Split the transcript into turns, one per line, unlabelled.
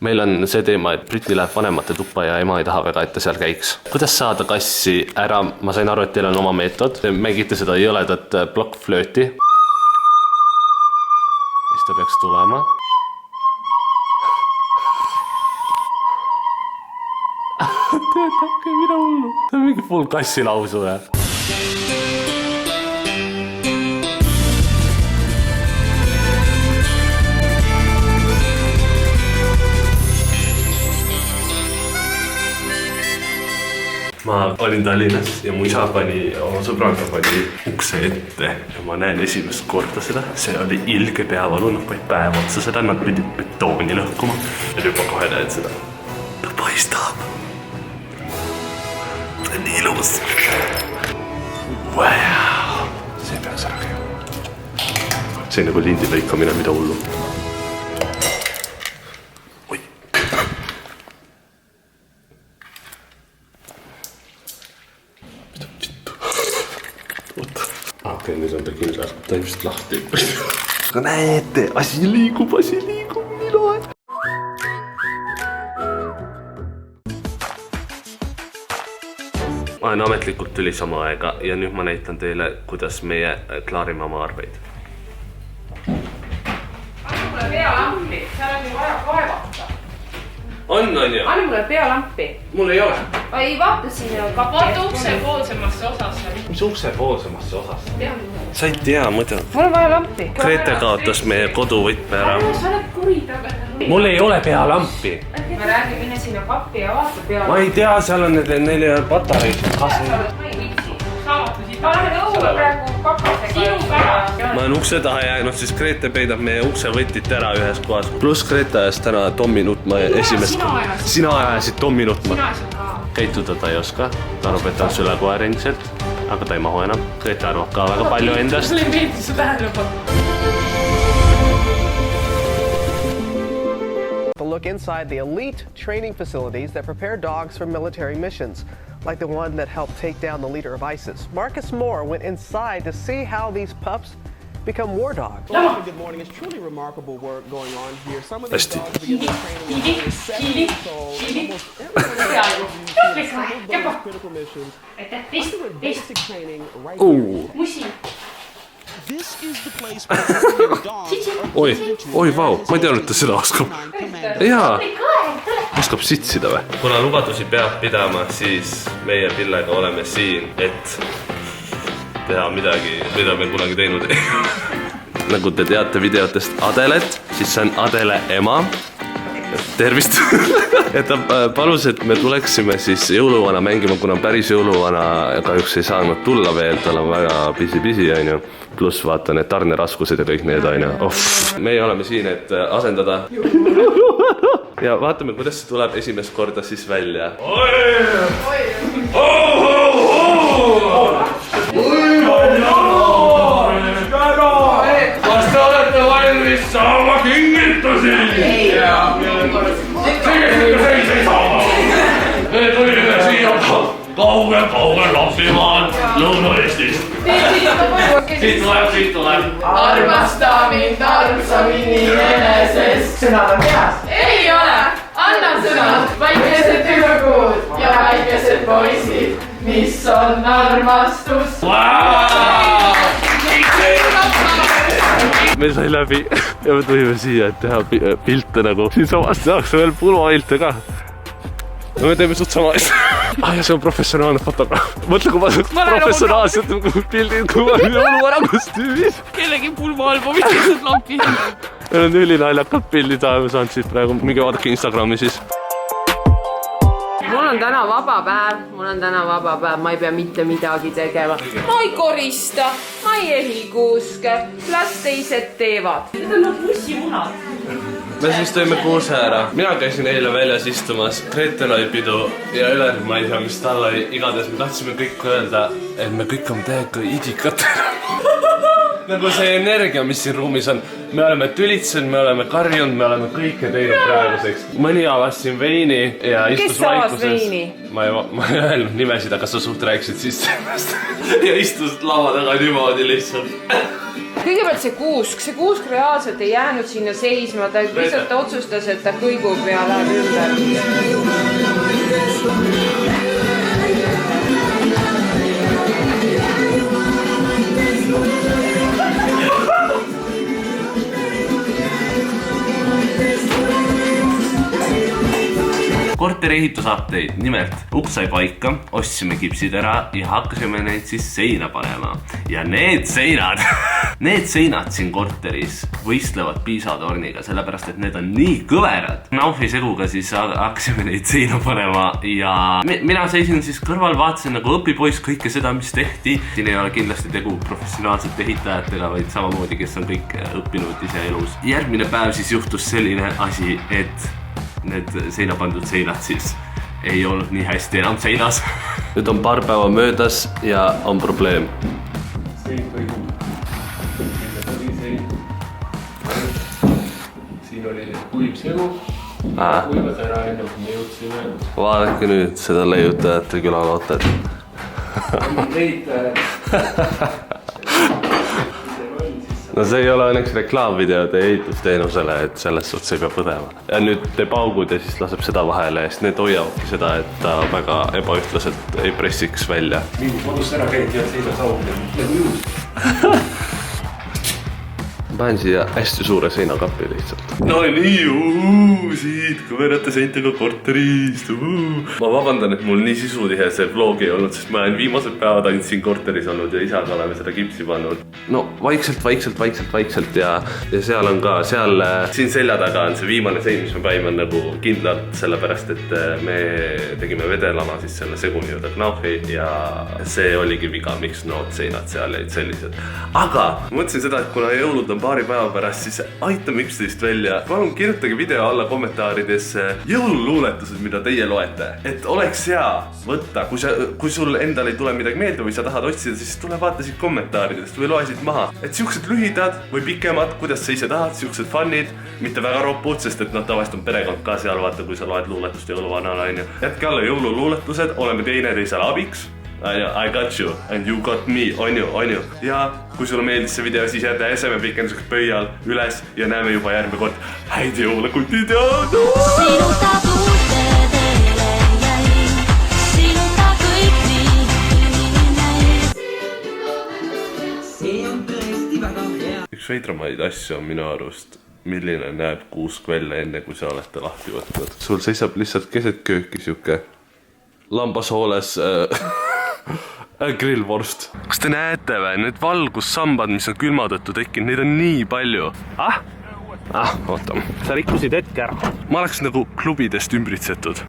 Meil on see teema, et Britni läheb vanemate tuppa ja ema ei taha väga, et ta seal käiks. Kuidas saada kassi ära? Ma sain aru, et teil on oma meetod. Te mängite seda jõledat blokkflööti. Siis ta peaks tulema. Töötabki, mida hullu. Ta on mingi full kassilausu. Ma olin Tallinnas ja mu isa pani oma sõbraga ukse ette ja ma näen esimest korda seda. See oli ilge peavalu, nad panid päev otsa seda, nad pidid betooni lõhkuma. Ja juba kohe näed seda. Ta paistab. See on nii ilus. Wow. See peaks ära käima. See on nagu lindi lõikamine, mida hullu. Okei, nüüd on ta kindlalt, ta ilmselt lahti. Aga näete, asi liigub, nii loe. Ma olen ametlikult tüli sama aega ja nüüd ma näitan teile, kuidas meie klaarime oma arveid.
Anna mulle pealampi, seal on ju vaja kaevata.
On ju?
Anna mulle pealampi.
Mul ei ole.
Ei vaata sinna kapi.
Vaata ukse poolsemasse osasse.
Mis ukse poolsemasse osasse? Sa ei tea, muidu.
Mul on vaja lampi.
Grete kaotas meie koduvõtme ära.
Sa oled kuritagada.
Mul ei ole pealampi.
Ma räägin, mine sinna kappi ja vaata pealampi.
Ma ei tea, seal on neil patareid.
Ma ei viitsi. Ma lähen õue praegu kakasega.
Ma olen ukse taha jäänud, siis Grete peidab meie ukse võtit ära ühes kohas. Pluss Grete ajas täna Tommi nutma esimest. Sina ajasid Tommi nutma. Käituda ta ei oska. Ta arvab, et ta on sülekoer endiselt. Aga ta ei mahu enam. Grete arvab ka väga palju endast.
Mulle ei meeldi su tähelepanu.
To look inside the elite training facilities that prepare dogs for military missions, like the one that helped take down the leader of ISIS. Marcus Moore went inside to see how these pups become war dogs.
Good morning. It's truly remarkable work going on here. Some of these dogs begin their training when they're 7 years old. Almost everyone has those critical missions. Underwent basic training right here. This is the place where your dogs
Oi, vau, ma ei teadnud, et ta seda oskab. Jaa, oskab sitsida või? Kuna lubadusi peab pidama, siis meie Pillega oleme siin, et teha midagi, mida me kunagi teinud ei. Nagu te teate videotest Adelet, siis see on Adele ema. Tervist! Et ta palus, et me tuleksime siis jõuluvana mängima, kuna päris jõuluvana kahjuks ei saanud tulla veel, tal on väga pisi, on ju. Pluss vaata need tarneraskused ja kõik need, on ju. Meie oleme siin, et asendada. Ja vaatame, kuidas see tuleb esimest korda siis välja. Kas te olete valmis saama kingitusi? Ei saa. Me tulime siia kaugel lapsimaal Lõuna-Eestist. Siit tuleb.
Armasta mind armsamini enesest.
Sõnad on peas.
Ei ole. Anna sõnad. Väikesed tüdrukud ja väikesed poisid. Mis on armastus?
Me sai läbi ja me tulime siia, et teha pilte nagu. Siin samast tehakse veel pulmailte ka. No me teeme suht sama asja. Ja see on professionaalne fotograaf. Mõtle, kui ma professionaalselt pildid, kui ma olin jõuluvana kostüümis.
Kellegi pulmaalbumit lihtsalt lampi.
Meil on ülinaljakad pildid, me saanud siit praegu. Minge vaadake Instagrami siis.
Mul on täna vaba päev, ma ei pea mitte midagi tegema. Ma ei korista, ma ei ehikuuske, las teised teevad.
Need on nagu bussimunad.
Me siis tõime kuuse ära. Mina käisin eile väljas istumas. Gretel oli pidu ja Üler, ma ei tea, mis tal oli. Igades me tahtsime kõik öelda, et me kõik on täiega idikatena. Nagu see energia, mis siin ruumis on. Me oleme tülitsenud, me oleme karjunud, me oleme kõike teinud praeguseks. Mõni avas siin veini ja istus vaikuses.
Kes avas veini?
Ma ei öelnud nimesid, aga sa suht rääkisid siis sellest. Ja istus lava taga niimoodi lihtsalt.
kõigepealt see kuusk reaalselt ei jäänud sinna seisma, ta lihtsalt otsustas, et ta kõigub ja läheb ümber.
Korteri ehitusupdate, nimelt uks sai paika, ostsime kipsid ära ja hakkasime neid siis seina panema. Ja need seinad siin korteris võistlevad piisatorniga, sellepärast et need on nii kõverad. Naufi seguga siis hakkasime neid seina panema ja mina seisin siis kõrval, vaatasin nagu õpipoiss kõike seda, mis tehti. Siin ei ole kindlasti tegu professionaalsete ehitajatega, vaid samamoodi, kes on kõik õppinud ise elus. Järgmine päev siis juhtus selline asi, et need seina pandud seinad siis ei olnud nii hästi enam seinas. Nüüd on paar päeva möödas ja on probleem.
Sein kõigub. Siin oli kuiv segu. Kuivad ära enne, kui me jõudsime.
Vaadake nüüd seda leiutajate külalootet. No see ei ole õnneks reklaamvideode ehitusteenusele, et selles suhtes ei pea põdema. Ja nüüd teeb augud ja siis laseb seda vahele ja siis need hoiavadki seda, et ta väga ebaühtlaselt ei pressiks välja.
Mingi kodust ära käid ja seinas aug ja nagu juhus.
Panen siia hästi suure seinakapi lihtsalt. No nii, siit kõverate seintega korterist. Ma vabandan, et mul nii sisutihe see vlog ei olnud, sest ma olen viimased päevad ainult siin korteris olnud ja isaga oleme seda kipsi pannud. No vaikselt ja seal on ka, siin selja taga on see viimane sein, mis me paime nagu kindlalt, sellepärast et me tegime vedelana siis selle segu nii-öelda knaufi ja see oligi viga, miks nood seinad seal jäid sellised. Aga mõtlesin seda, et kuna jõulud on paari päeva pärast, siis aitame üksteist välja. Palun kirjutage video alla kommentaaridesse jõululuuletused, mida teie loete. Et oleks hea võtta, kui sul endal ei tule midagi meelde või sa tahad otsida, siis tule vaata siit kommentaaridest või loe siit maha. Et siuksed lühidad või pikemad, kuidas sa ise tahad, siuksed funnid, mitte väga ropud, sest et tavaliselt on perekond ka seal, vaata, kui sa loed luuletust jõuluvanale, on ju. Jätke alla jõululuuletused, oleme teineteisele abiks. I got you and you got me, on ju. Ja kui sulle meeldis see video, siis jäta SM pikenduseks pöial üles ja näeme juba järgmine kord. Häid jõule, kutid ja... Sinuta tuulte teele jäi, sinuta kõik nii näis. See on tõesti väga hea. Üks veidramaid asju on minu arust, milline näeb kuusk välja enne, kui sa olete lahti võtnud. Sul seisab lihtsalt keset kööki siuke lambashooles... grillvorst. Kas te näete või? Need valgussambad, mis on külma tõttu tekkinud, neid on nii palju. Oota. Sa rikkusid hetke ära. Ma oleks nagu klubidest ümbritsetud.